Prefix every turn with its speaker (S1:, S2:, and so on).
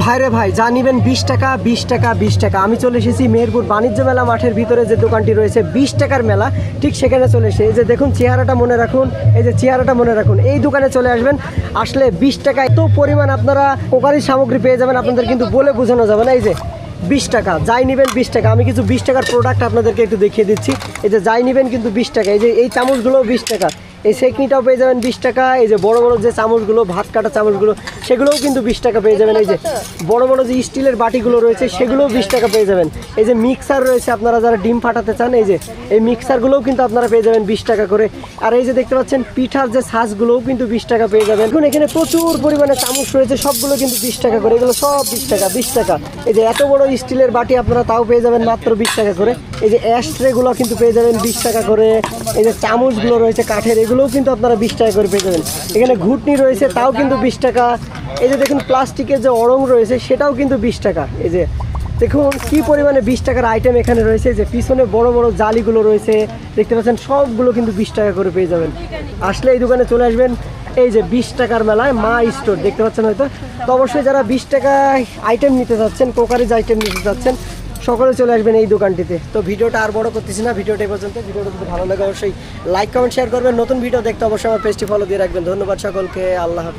S1: ভাইরে ভাই, যা নিবেন 20 টাকা 20 টাকা 20 টাকা। আমি চলে এসেছি মেহেরপুর বাণিজ্য মেলা মাঠের ভিতরে যে দোকানটি রয়েছে 20 টাকার মেলা, ঠিক সেখানে চলে এসে এই যে দেখুন চেহারাটা মনে রাখুন, এই যে চেহারাটা মনে রাখুন, এই দোকানে চলে আসবেন। আসলে 20 টাকা এত পরিমাণ আপনারা কোকারির সামগ্রী পেয়ে যাবেন, আপনাদের কিন্তু বলে বোঝানো যাবে না। এই যে 20 টাকা, যাই নেবেন 20 টাকা। আমি কিছু 20 টাকার প্রোডাক্ট আপনাদেরকে একটু দেখিয়ে দিচ্ছি। এই যে যাই নেবেন কিন্তু 20 টাকা। এই যে এই চামচগুলো 20 টাকা, এই সেকনিটাও পেয়ে যাবেন 20 টাকা। এই যে বড় বড় যে চামচগুলো, ভাত কাটা চামচগুলো, সেগুলোও কিন্তু 20 টাকা পেয়ে যাবেন। এই যে বড় বড় যে স্টিলের বাটিগুলো রয়েছে সেগুলোও 20 টাকা পেয়ে যাবেন। এই যে মিক্সার রয়েছে, আপনারা যারা ডিম ফাটাতে চান, এই যে এই মিক্সারগুলোও কিন্তু আপনারা পেয়ে যাবেন 20 টাকা করে। আর এই যে দেখতে পাচ্ছেন পিঠার যে ছাঁচগুলোও কিন্তু 20 টাকা পেয়ে যাবেন। এখন এখানে প্রচুর পরিমাণে চামচ রয়েছে, সবগুলো কিন্তু 20 টাকা করে। এগুলো সব 20 টাকা 20 টাকা। এই যে এত বড় স্টিলের বাটি আপনারা তাও পেয়ে যাবেন মাত্র 20 টাকা করে। এই যে অ্যাশ ট্রেগুলো কিন্তু পেয়ে যাবেন 20 টাকা করে। এই যে চামচগুলো রয়েছে কাঠের, এগুলোও কিন্তু আপনারা 20 টাকা করে পেয়ে যাবেন। এখানে ঘুটনি রয়েছে, তাও কিন্তু 20 টাকা। এই যে দেখুন প্লাস্টিকের যে অরং রয়েছে সেটাও কিন্তু 20 টাকা। এই যে দেখুন কি পরিমাণে 20 টাকার আইটেম এখানে রয়েছে। যে পিছনে বড় বড় জালিগুলো রয়েছে দেখতে পাচ্ছেন, সবগুলো কিন্তু 20 টাকা করে পেয়ে যাবেন। আসলে এই দোকানে চলে আসবেন। এই যে 20 টাকার মেলায় মা স্টোর দেখতে পাচ্ছেন হয়তো। তো অবশ্যই যারা 20 টাকায় আইটেম নিতে চাচ্ছেন, কোকারিজ আইটেম নিতে চাচ্ছেন, সকলে চলে আসবেন এই দোকানটিতে। তো ভিডিওটা আর বড় করতেছি না, ভিডিওটা এই পর্যন্ত। ভিডিওটা যদি ভালো লাগে অবশ্যই লাইক কমেন্ট শেয়ার করবেন। নতুন ভিডিও দেখতে অবশ্যই আমার পেজটি ফলো দিয়ে রাখবেন। ধন্যবাদ সকলকে, আল্লাহ হাফেজ।